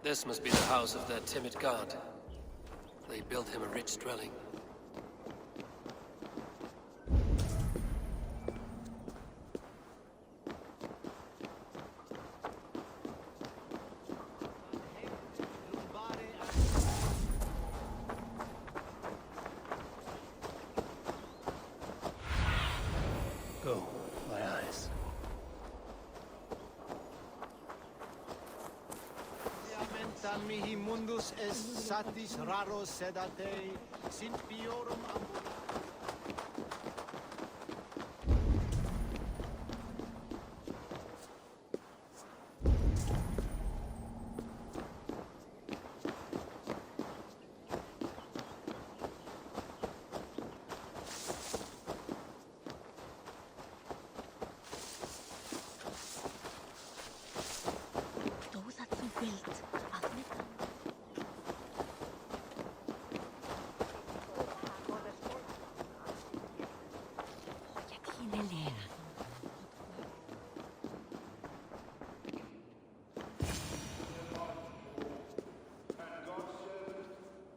This must be the house of that timid god. They built him a rich dwelling. Go, my eyes. Mihi mundus est satis raros sedate, sint piorum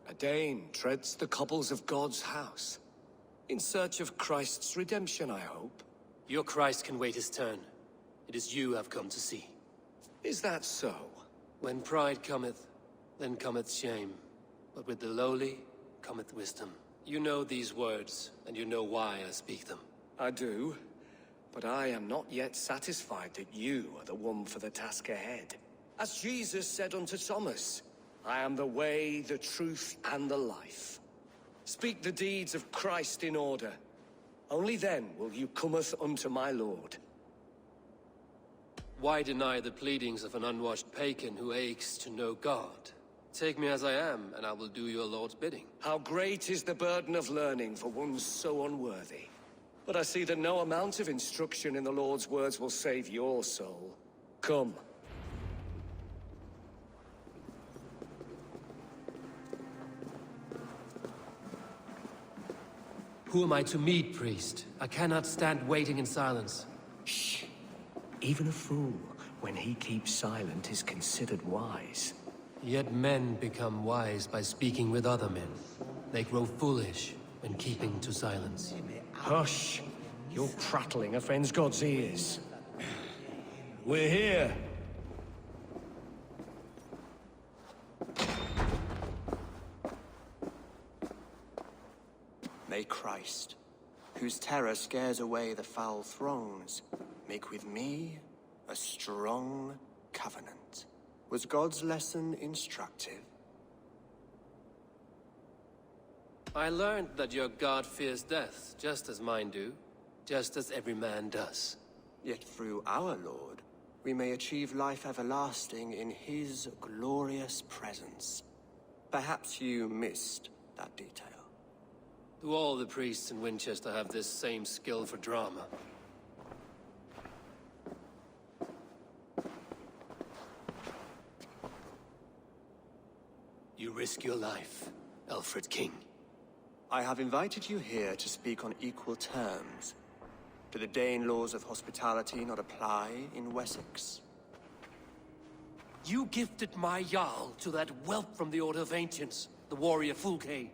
A Dane treads the cobbles of God's house. In search of Christ's redemption, I hope. Your Christ can wait his turn. It is you I've come to see. Is that so? When pride cometh, then cometh shame. But with the lowly cometh wisdom. You know these words, and you know why I speak them. I do, but I am not yet satisfied that you are the one for the task ahead. As Jesus said unto Thomas, I am the way, the truth, and the life. Speak the deeds of Christ in order. Only then will you cometh unto my Lord. Why deny the pleadings of an unwashed pagan who aches to know God? Take me as I am, and I will do your Lord's bidding. How great is the burden of learning for one so unworthy. But I see that no amount of instruction in the Lord's words will save your soul. Come. Who am I to meet, priest? I cannot stand waiting in silence. Shh. Even a fool, when he keeps silent, is considered wise. Yet men become wise by speaking with other men. They grow foolish when keeping to silence. Hush! Your prattling offends God's ears. We're here. May Christ, whose terror scares away the foul throngs, make with me a strong covenant. Was God's lesson instructive? I learned that your God fears death, just as mine do, just as every man does. Yet through our Lord, we may achieve life everlasting in his glorious presence. Perhaps you missed that detail. Do all the priests in Winchester have this same skill for drama? You risk your life, Alfred King. I have invited you here to speak on equal terms. Do the Dane laws of hospitality not apply in Wessex? You gifted my Jarl to that whelp from the Order of Ancients, the warrior Fulke.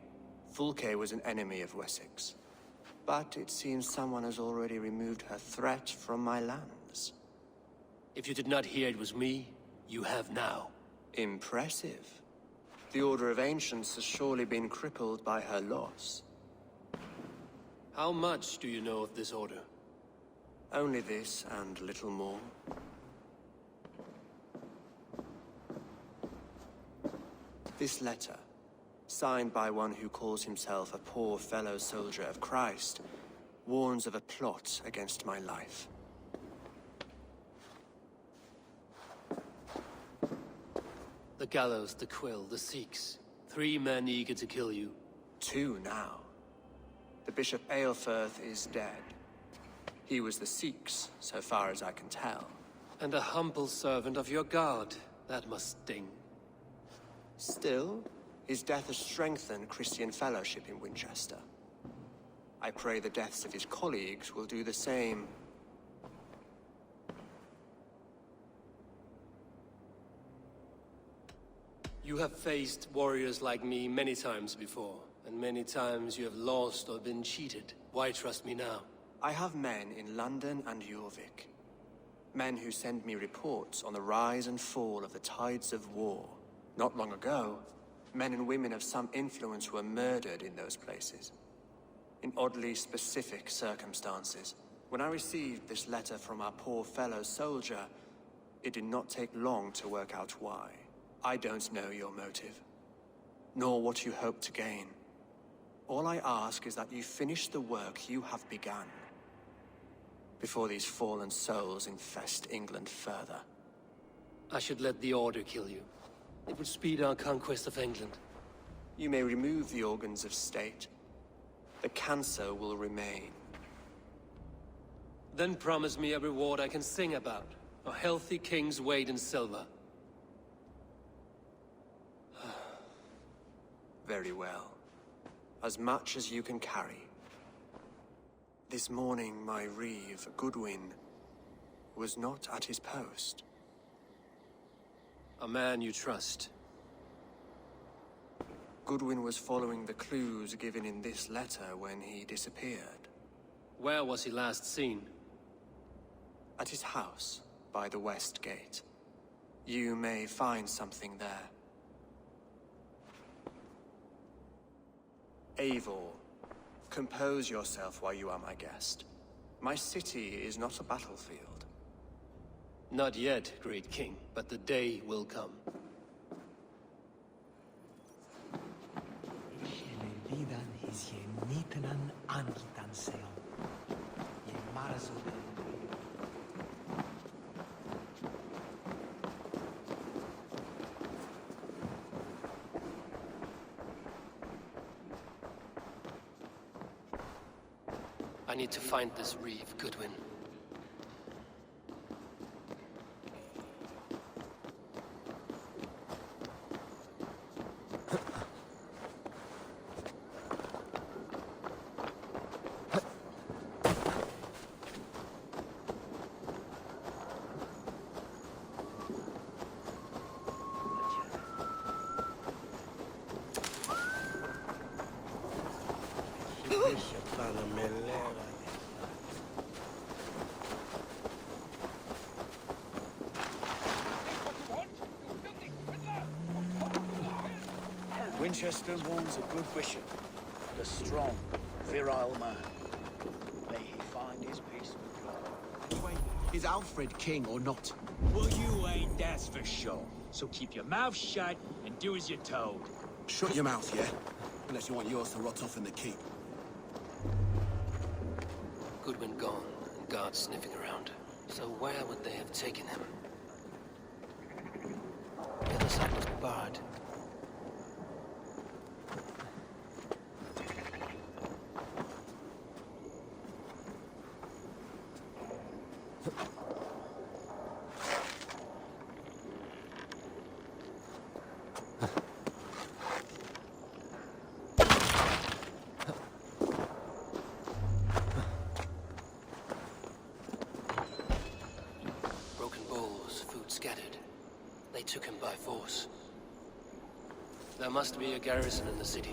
Fulke was an enemy of Wessex. But it seems someone has already removed her threat from my lands. If you did not hear it was me, you have now. Impressive. The Order of Ancients has surely been crippled by her loss. How much do you know of this order? Only this and little more. This letter, signed by one who calls himself a poor fellow soldier of Christ, warns of a plot against my life. The gallows, the quill, the Sikhs. 3 men eager to kill you. 2 now. The Bishop Aelfirth is dead. He was the Sikhs, so far as I can tell. And a humble servant of your god. That must sting. Still, his death has strengthened Christian fellowship in Winchester. I pray the deaths of his colleagues will do the same. You have faced warriors like me many times before, and many times you have lost or been cheated. Why trust me now? I have men in London and Jorvik. Men who send me reports on the rise and fall of the tides of war. Not long ago, men and women of some influence were murdered in those places. In oddly specific circumstances. When I received this letter from our poor fellow soldier, it did not take long to work out why. I don't know your motive, nor what you hope to gain. All I ask is that you finish the work you have begun, before these fallen souls infest England further. I should let the Order kill you. It would speed our conquest of England. You may remove the organs of state. The cancer will remain. Then promise me a reward I can sing about. A healthy king's weight in silver. Very well. As much as you can carry. This morning, my reeve, Goodwin, was not at his post. A man you trust. Goodwin was following the clues given in this letter when he disappeared. Where was he last seen? At his house, by the West Gate. You may find something there. Eivor, compose yourself while you are my guest. My city is not a battlefield. Not yet, great king, but the day will come. I need to find this reeve, Goodwin. Winchester warns a good bishop, and a strong, virile man. May he find his peace with God. Anyway, is Alfred king or not? Well, you ain't, that's for sure. So keep your mouth shut and do as you're told. Shut your mouth, yeah? Unless you want yours to rot off in the keep. Goodwin gone, and guards sniffing around. So where would they have taken him? The other side was barred. Scattered. They took him by force. There must be a garrison in the city.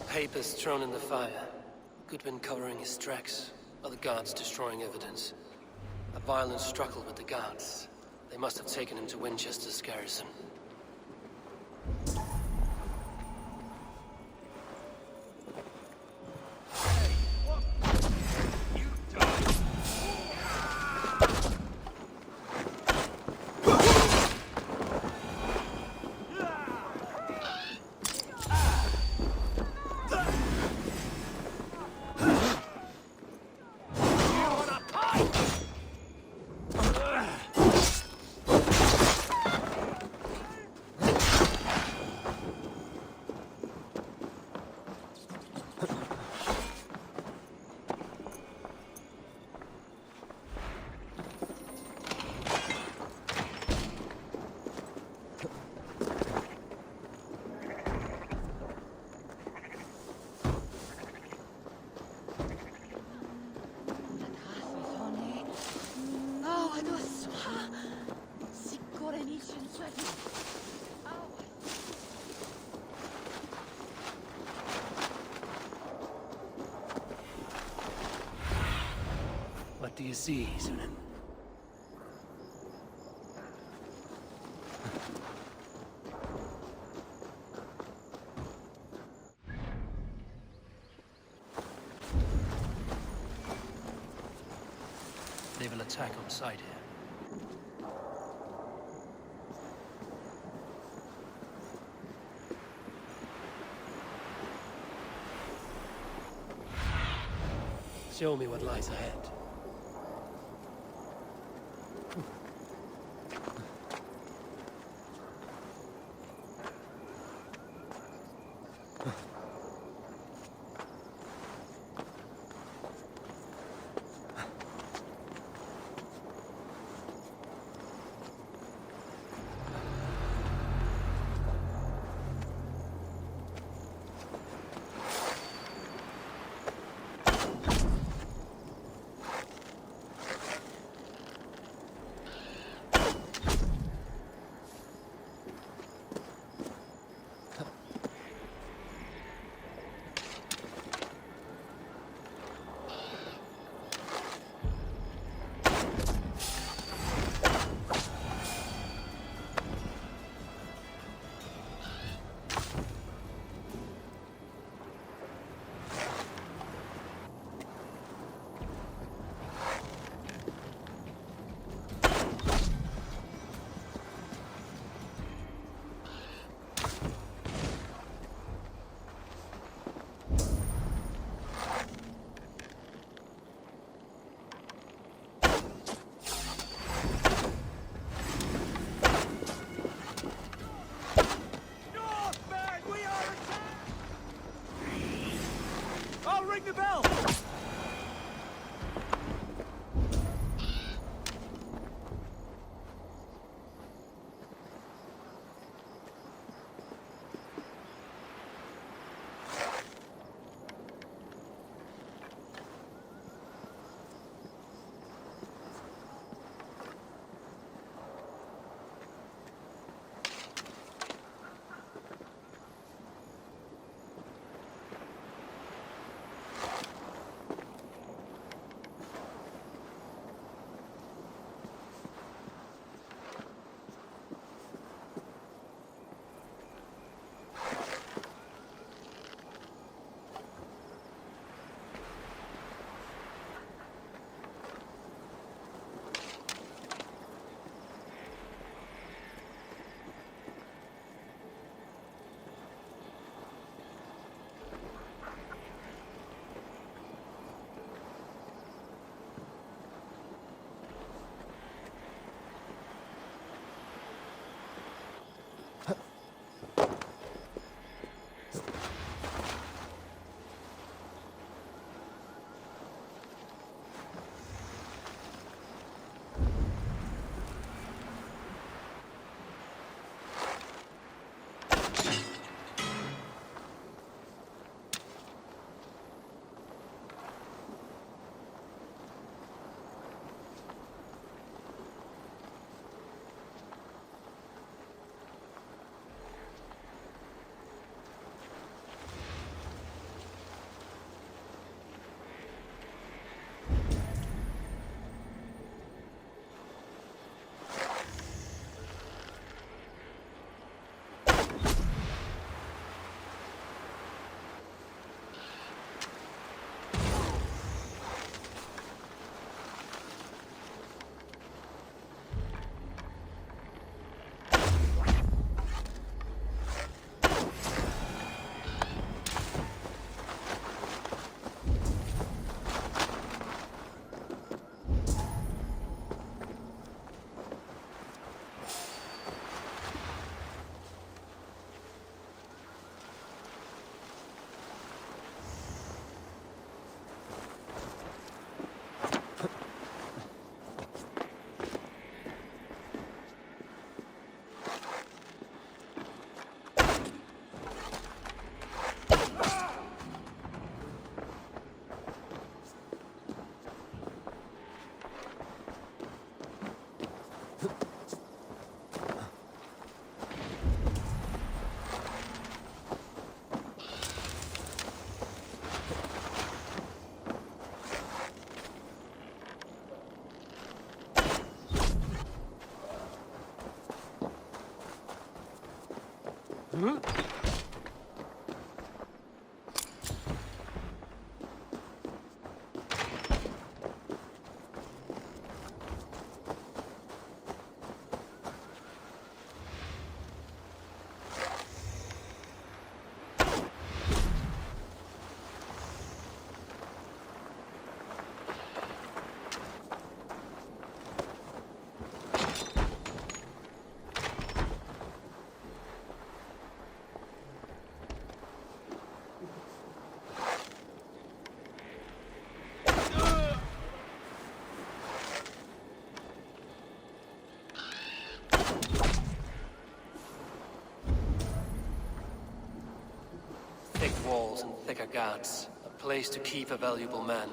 Papers thrown in the fire. Goodwin covering his tracks, other guards destroying evidence. A violent struggle with the guards. They must have taken him to Winchester's garrison. What do you see, Sunan? They will attack on sight here. Show me what lies ahead. Ring the bell! walls and thicker guards. A place to keep a valuable man.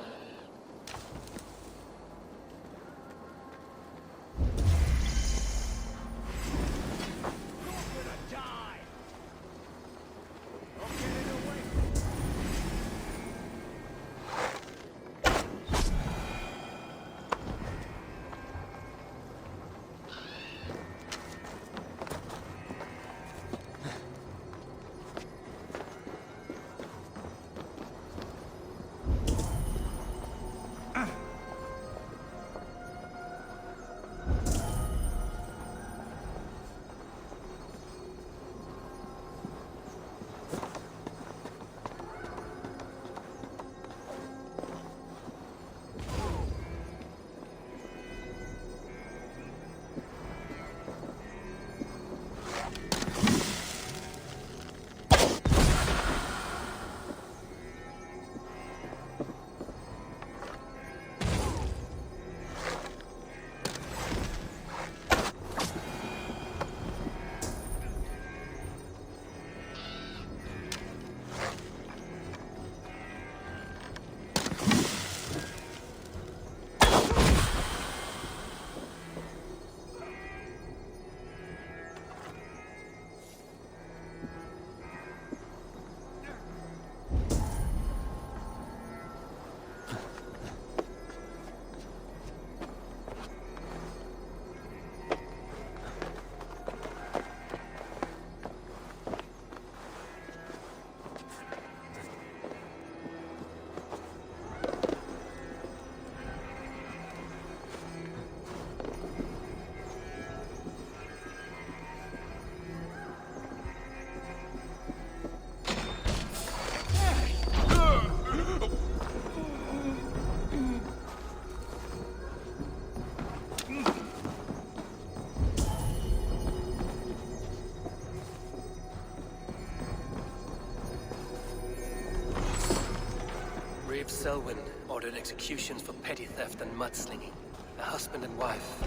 REEVE Selwyn ordered executions for petty theft and mudslinging. A husband and wife,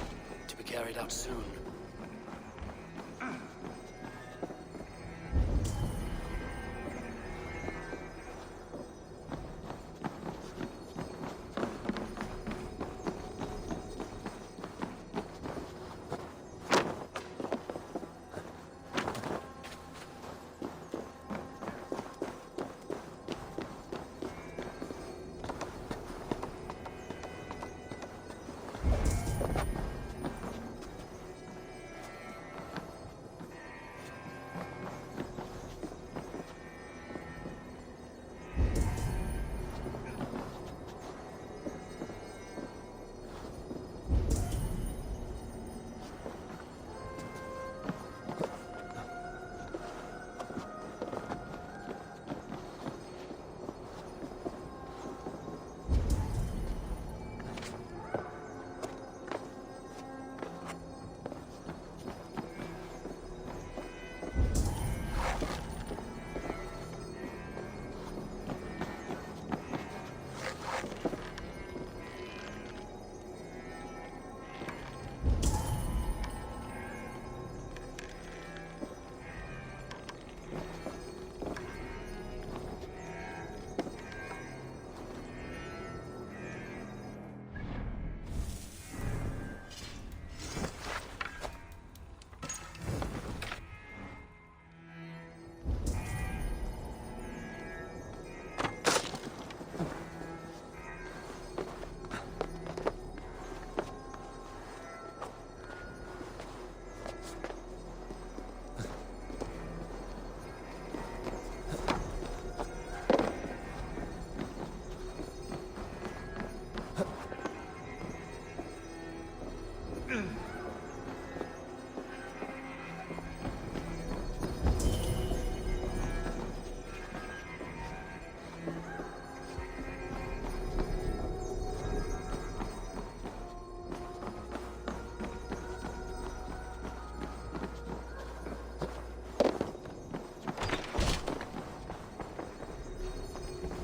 to be carried out soon.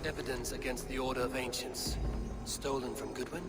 Evidence against the Order of Ancients. Stolen from Goodwin?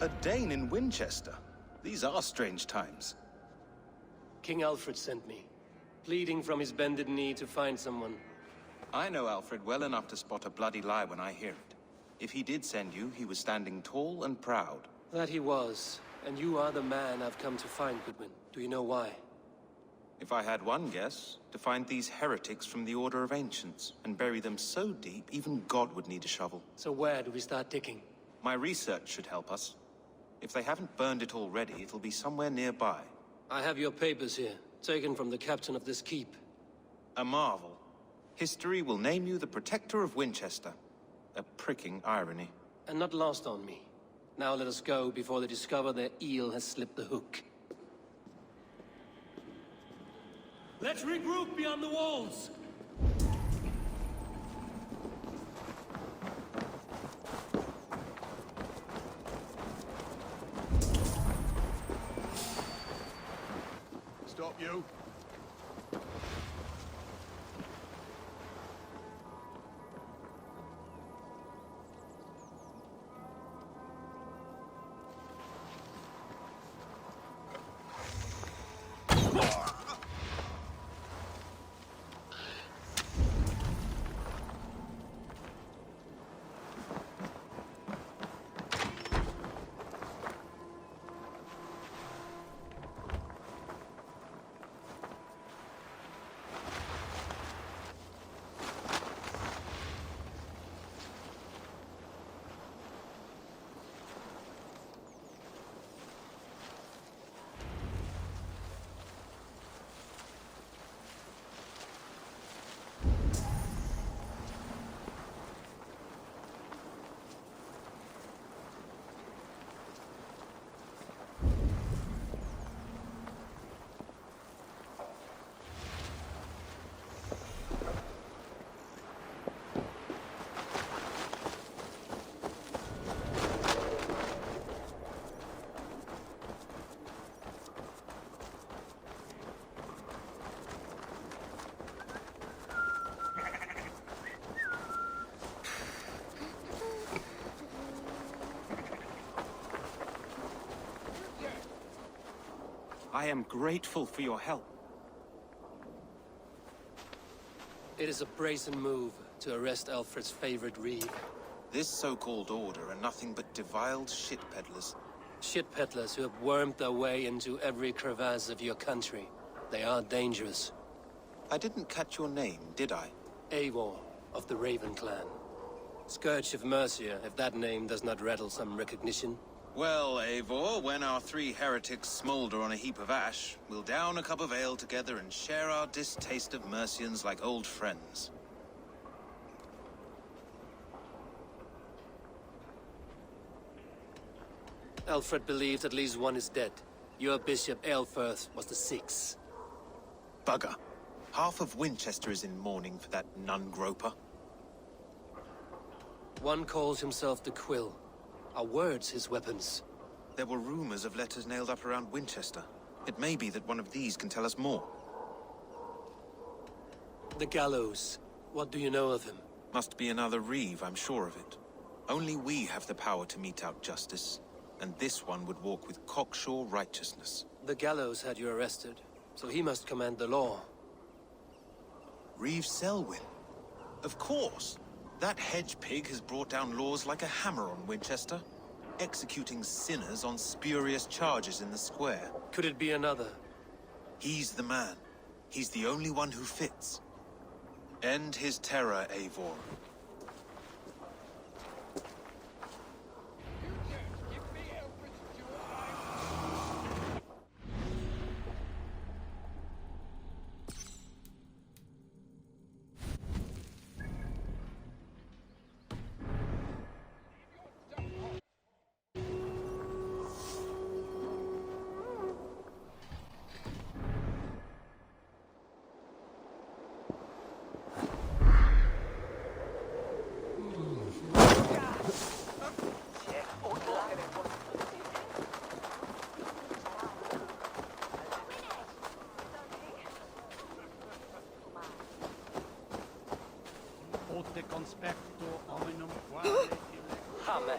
A Dane in Winchester? These are strange times. King Alfred sent me, pleading from his bended knee to find someone. I know Alfred well enough to spot a bloody lie when I hear it. If he did send you, he was standing tall and proud. That he was, and you are the man I've come to find, Goodwin. Do you know why? If I had one guess, to find these heretics from the Order of Ancients, and bury them so deep, even God would need a shovel. So where do we start digging? My research should help us. If they haven't burned it already, it'll be somewhere nearby. I have your papers here, taken from the captain of this keep. A marvel. History will name you the Protector of Winchester. A pricking irony. And not lost on me. Now let us go before they discover their eel has slipped the hook. Let's regroup beyond the walls! Stop you. I am grateful for your help. It is a brazen move to arrest Alfred's favorite REEVE. This so-called order are nothing but deviled shit peddlers. Shit peddlers who have wormed their way into every crevasse of your country. They are dangerous. I didn't catch your name, did I? Eivor, of the Raven clan. Scourge of Mercia, if that name does not rattle some recognition. Well, Eivor, when our three heretics smolder on a heap of ash, we'll down a cup of ale together and share our distaste of Mercians like old friends. Alfred believes at least one is dead. Your Bishop Aelfirth was the sixth. Bugger. Half of Winchester is in mourning for that nun-groper. One calls himself the Quill. Are words his weapons? There were rumors of letters nailed up around Winchester. It may be that one of these can tell us more. The gallows. What do you know of him? Must be another REEVE, I'm sure of it. Only we have the power to mete out justice. And this one would walk with cocksure righteousness. The gallows had you arrested, so he must command the law. REEVE Selwyn. Of course. That hedge pig has brought down laws like a hammer on Winchester, executing sinners on spurious charges in the square. Could it be another? He's the man. He's the only one who fits. End his terror, Eivor. Hammer.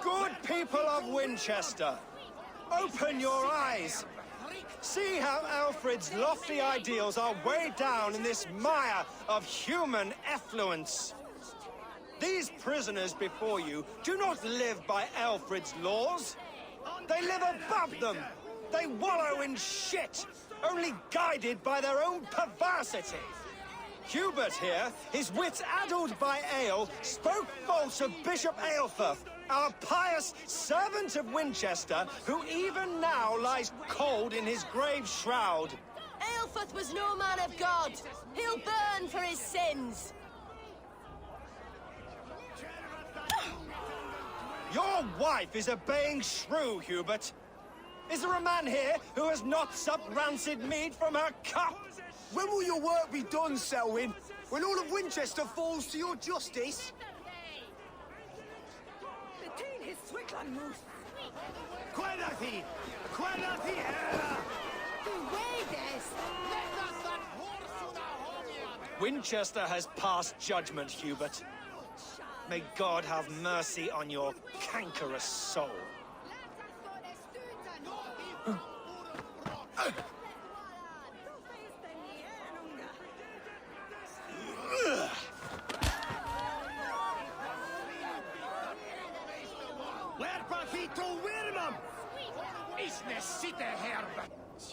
Good people of Winchester, open your eyes. See how Alfred's lofty ideals are weighed down in this mire of human effluence. These prisoners before you do not live by Alfred's laws. They live above them. They wallow in shit, only guided by their own perversity. Hubert here, his wits addled by ale, spoke false of Bishop Aelfirth, our pious servant of Winchester, who even now lies cold in his grave shroud. Aelfirth was no man of God. He'll burn for his sins. Your wife is obeying shrew, Hubert. Is there a man here who has not supped rancid mead from her cup? When will your work be done, Selwyn? When all of Winchester falls to your justice? Winchester has passed judgment, Hubert. May God have mercy on your cankerous soul.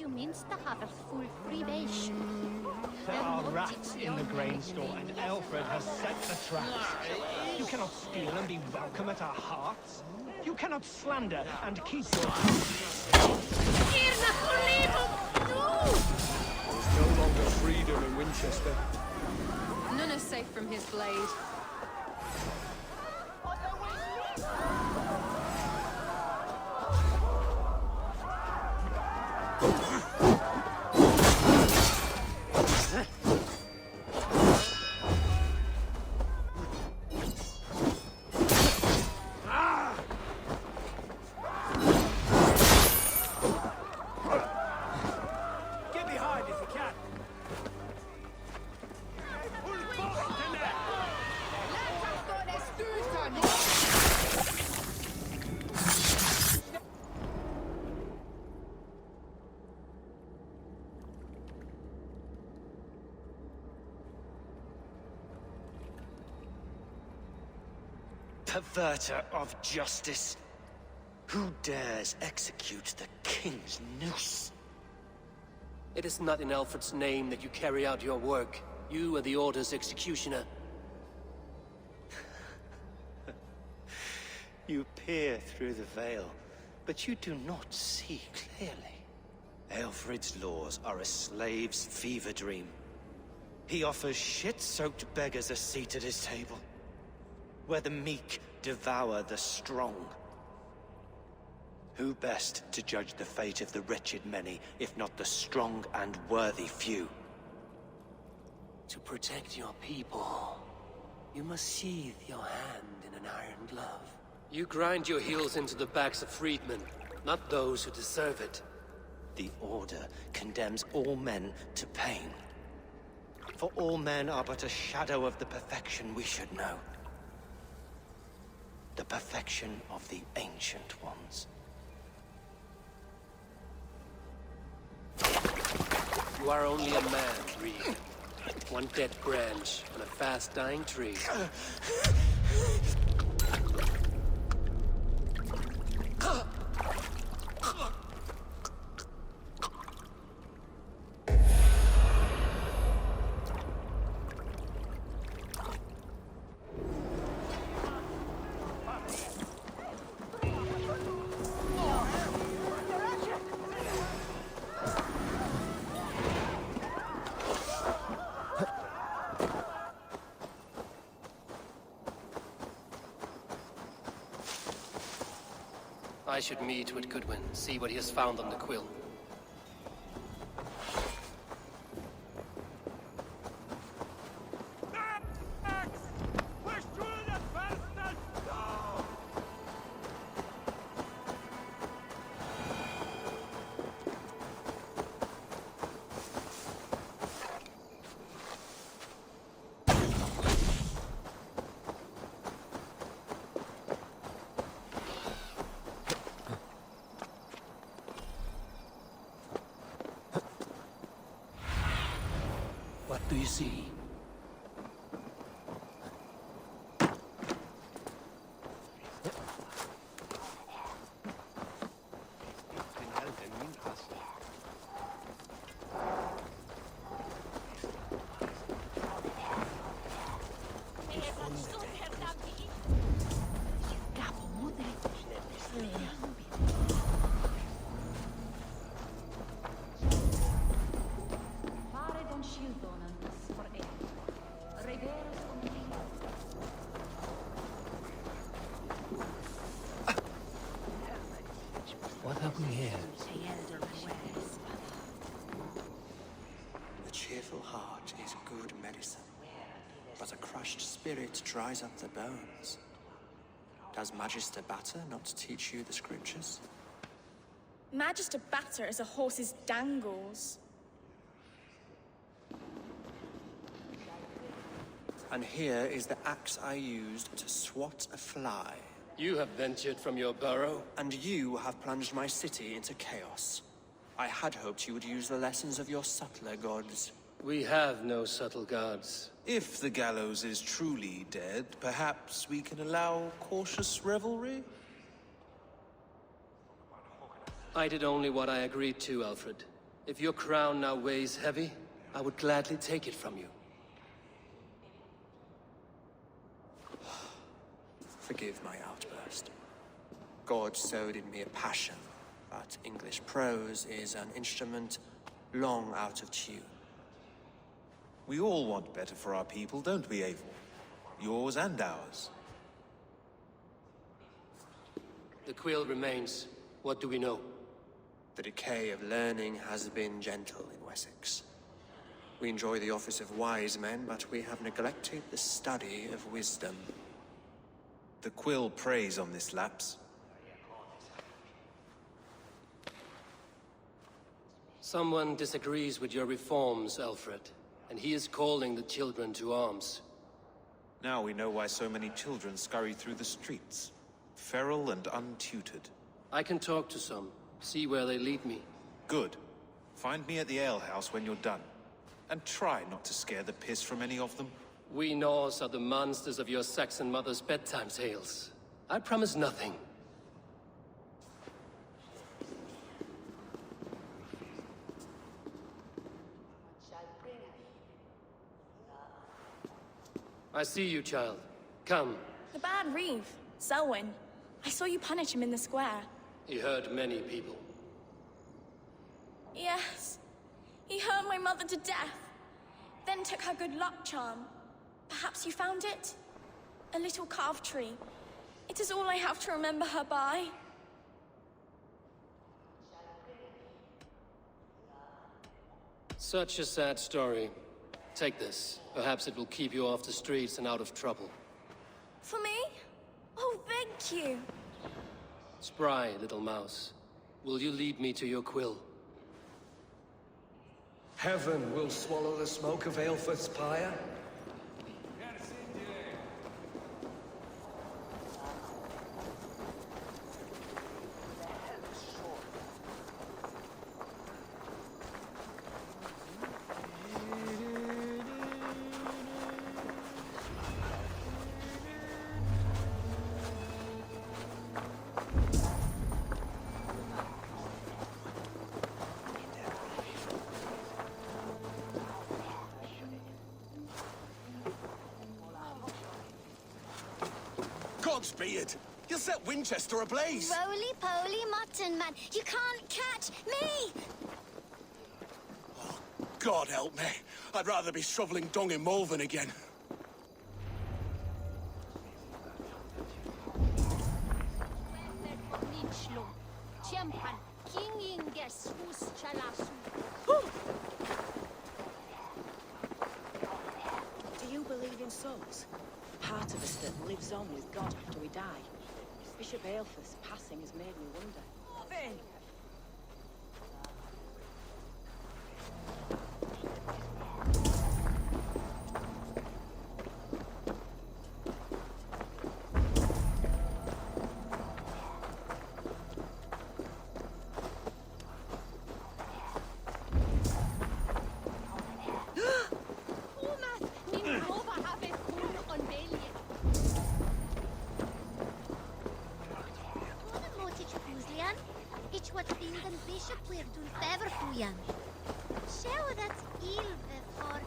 Minster have a full privation. There are rats in the grain store, and Alfred has set the traps. You cannot steal and be welcome at our hearths. You cannot slander and keep your tongue. There's no longer freedom in Winchester. None is safe from his blade. Perverter of justice. Who dares execute the king's noose? It is not in Alfred's name that you carry out your work. You are the Order's executioner. You peer through the veil, but you do not see clearly. Alfred's laws are a slave's fever dream. He offers shit-soaked beggars a seat at his table, where the meek devour the strong. Who best to judge the fate of the wretched many, if not the strong and worthy few? To protect your people, you must sheathe your hand in an iron glove. You grind your heels into the backs of freedmen, not those who deserve it. The Order condemns all men to pain. For all men are but a shadow of the perfection we should know. The perfection of the Ancient Ones. You are only a man, Reeve. One dead branch on a fast-dying tree. I should meet with Goodwin, see what he has found on the quill. What do you see? What have we here? The cheerful heart is good medicine, but a crushed spirit dries up the bones. Does Magister Batter not teach you the scriptures? Magister Batter is a horse's dangles. And here is the axe I used to swat a fly. You have ventured from your burrow? And you have plunged my city into chaos. I had hoped you would use the lessons of your subtler gods. We have no subtle gods. If the gallows is truly dead, perhaps we can allow cautious revelry? I did only what I agreed to, Alfred. If your crown now weighs heavy, I would gladly take it from you. Forgive my outburst. God sowed in me a passion, but English prose is an instrument long out of tune. We all want better for our people, don't we, Eivor? Yours and ours. The quill remains. What do we know? The decay of learning has been gentle in Wessex. We enjoy the office of wise men, but we have neglected the study of wisdom. The quill preys on this lapse. Someone disagrees with your reforms, Alfred, and he is calling the children to arms. Now we know why so many children scurry through the streets, feral and untutored. I can talk to some, see where they lead me. Good. Find me at the alehouse when you're done. And try not to scare the piss from any of them. We Norse are the monsters of your Saxon mother's bedtime tales. I promise nothing. I see you, child. Come. The bad Reeve, Selwyn. I saw you punish him in the square. He hurt many people. Yes. He hurt my mother to death. Then took her good luck charm. Perhaps you found it? A little carved tree. It is all I have to remember her by. Such a sad story. Take this. Perhaps it will keep you off the streets and out of trouble. For me? Oh, thank you. Spry, little mouse. Will you lead me to your quill? Heaven will swallow the smoke of Aelfred's pyre. Godspeed! You'll set Winchester ablaze! Roly-poly mutton man, you can't catch me! Oh, God help me. I'd rather be shoveling dung in Malvern again. Do you believe in souls? Part of us that lives on with God after we die. Bishop Aelfir's passing has made me wonder. Marvin! Bishop we're doing favor for you. Show that REEVE for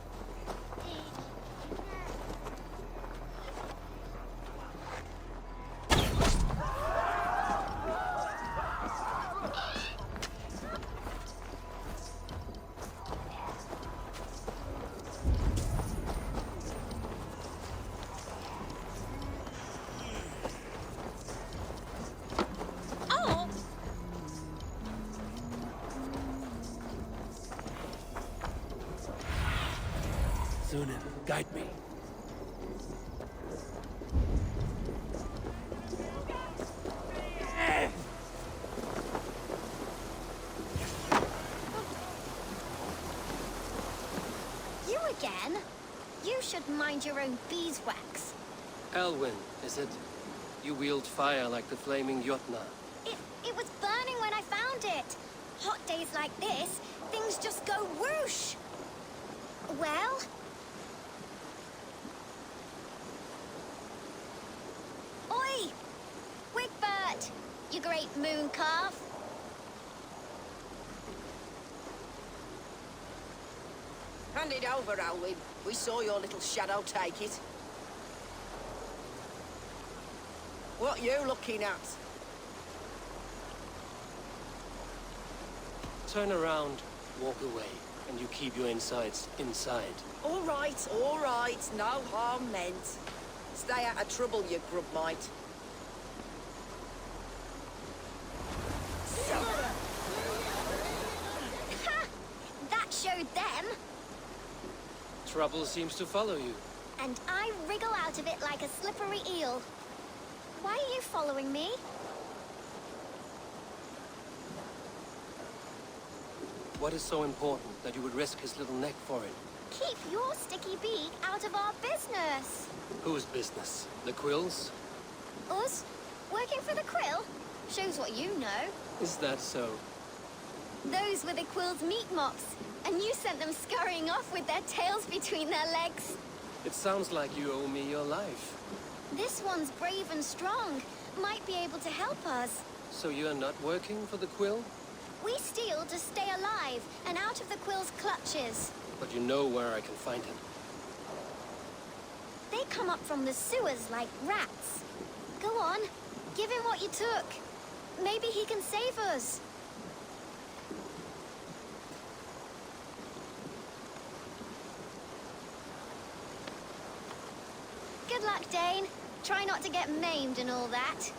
Sunan, guide me. You again? You should mind your own beeswax. Elwyn, is it? You wield fire like the flaming Jotna. It was burning when I found it. Hot days like this, things just go whoosh. Well? Oi! Wigbert! You great moon calf! Hand it over, Alwyn. We saw your little shadow take it. What you looking at? Turn around, walk away, and you keep your insides inside. All right, no harm meant. Stay out of trouble, you grub mite. That showed them! Trouble seems to follow you. And I wriggle out of it like a slippery eel. Why are you following me? What is so important that you would risk his little neck for it? Keep your sticky beak out of our business. Whose business? The Quills? Us? Working for the Quill? Shows what you know. Is that so? Those were the Quill's meat mops, and you sent them scurrying off with their tails between their legs. It sounds like you owe me your life. This one's brave and strong. Might be able to help us. So you're not working for the Quill? We steal to stay alive and out of the Quill's clutches. But you know where I can find him. They come up from the sewers like rats. Go on, give him what you took. Maybe he can save us. Good luck, Dane. Try not to get maimed and all that.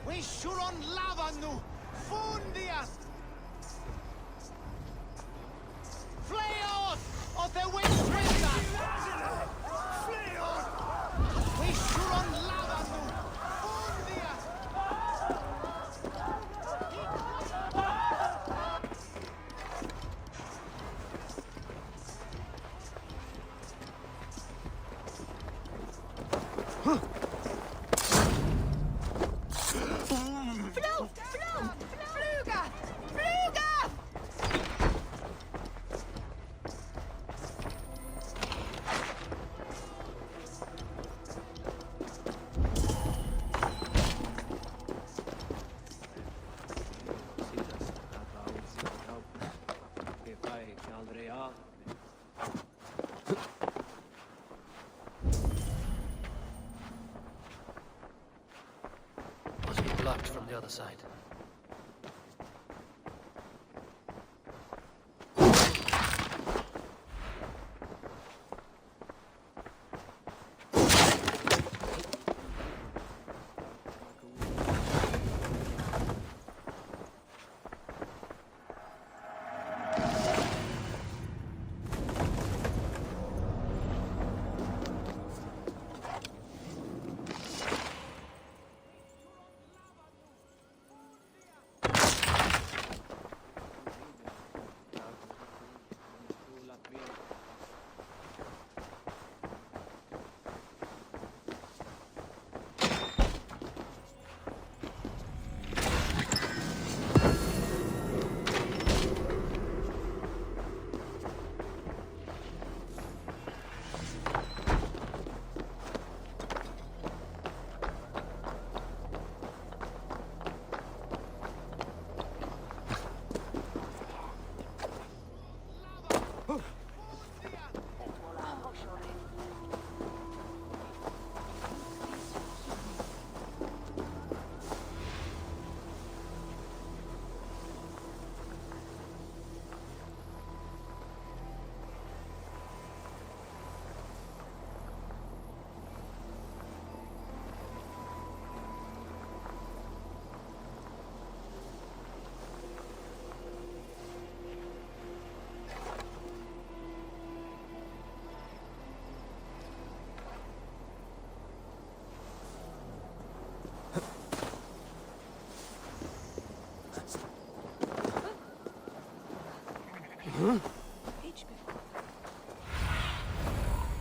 Vi suron lava nu! Fundias! Fleos of the Windscriptor! Fleos! Vi suron lava nu! Fundias! Must be blocked from the other side.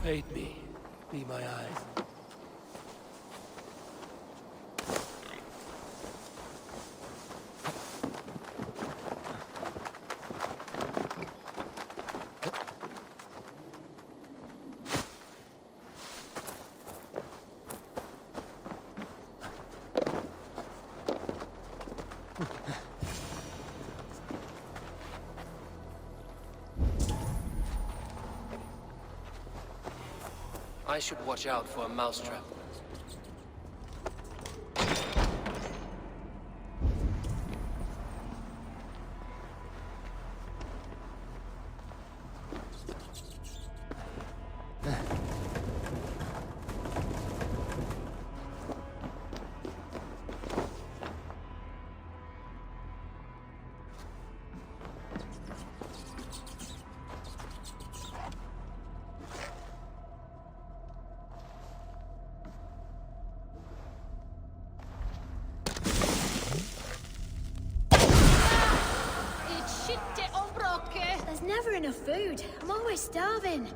Aid me. Be my eyes. I should watch out for a mousetrap. never enough food. I'm always starving.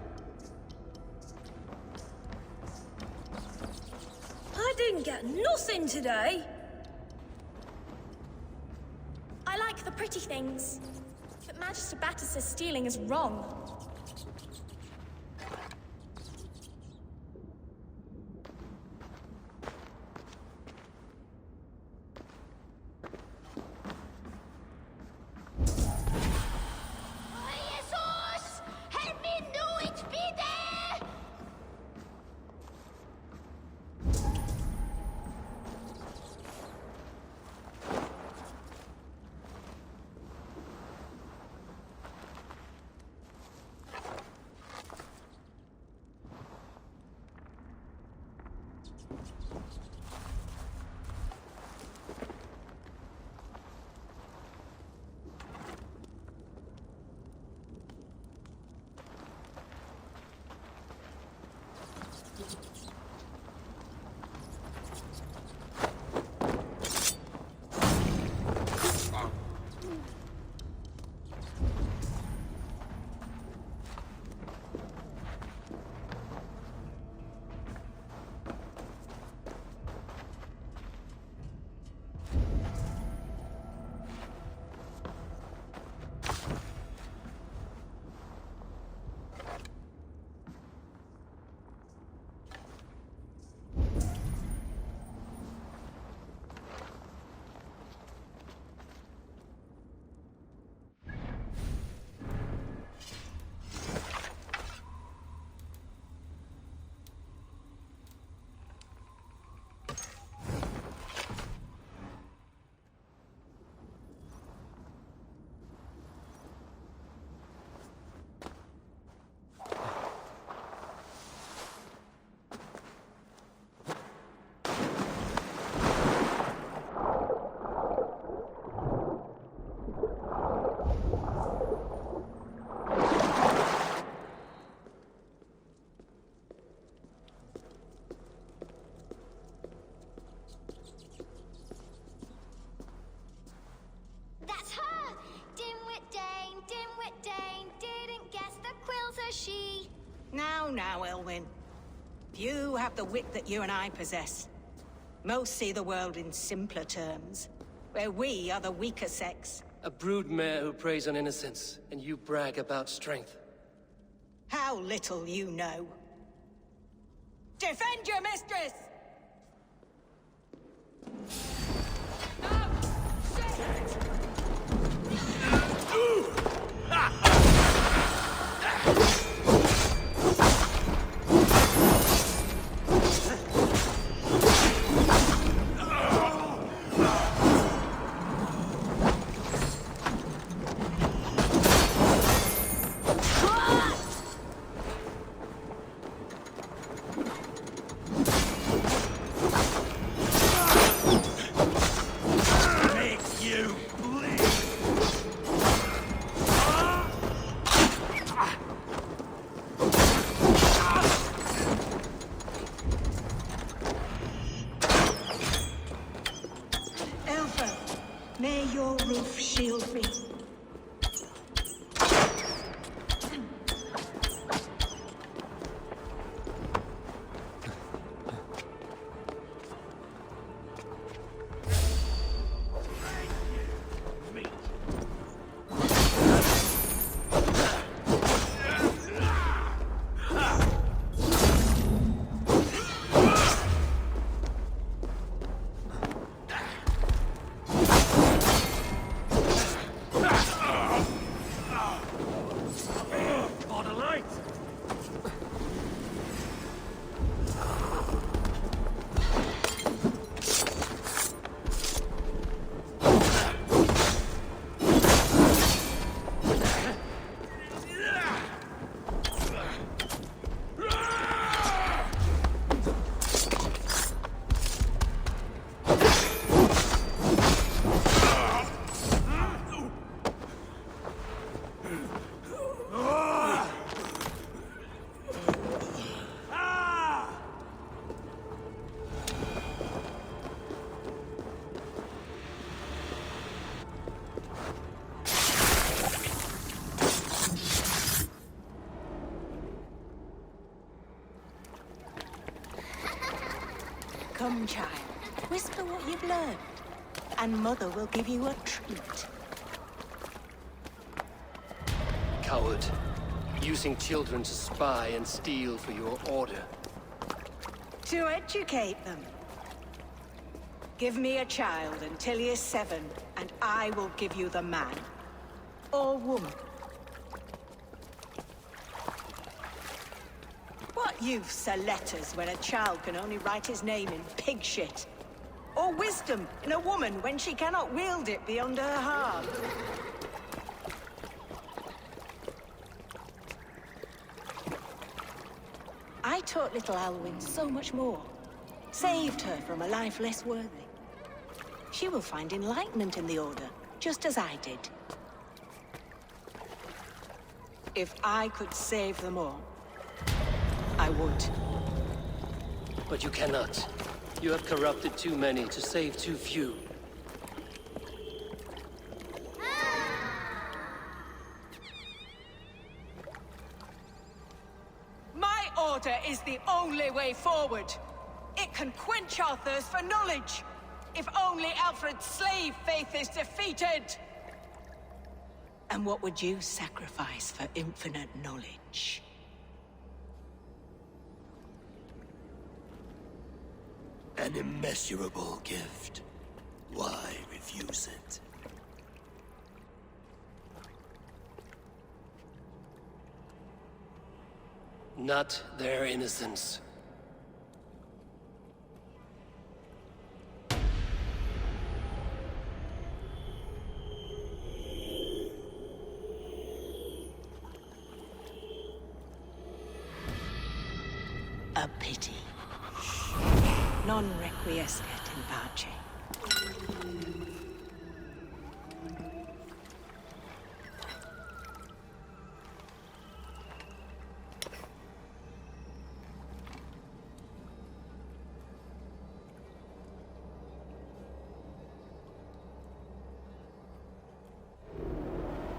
I didn't get nothing today. I like the pretty things, but Magister Batter says stealing is wrong. Now, Elwyn. Few have the wit that you and I possess. Most see the world in simpler terms, where we are the weaker sex. A broodmare who preys on innocence, and you brag about strength. How little you know. Defend your mistress! Come, child. Whisper what you've learned, and Mother will give you a treat. Coward. Using children to spy and steal for your order. To educate them. Give me a child until he is 7, and I will give you the man. Or woman. What use are letters when a child can only write his name in pig shit? Or wisdom in a woman when she cannot wield it beyond her heart? I taught little Alwyn so much more. Saved her from a life less worthy. She will find enlightenment in the Order, just as I did. If I could save them all, I would. But you cannot. You have corrupted too many to save too few. My order is the only way forward. It can quench our thirst for knowledge. If only Alfred's slave faith is defeated. And what would you sacrifice for infinite knowledge? An immeasurable gift. Why refuse it? Not their innocence. A pity. Non requiescat in pace.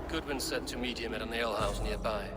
Goodwin said to meet him at an alehouse nearby.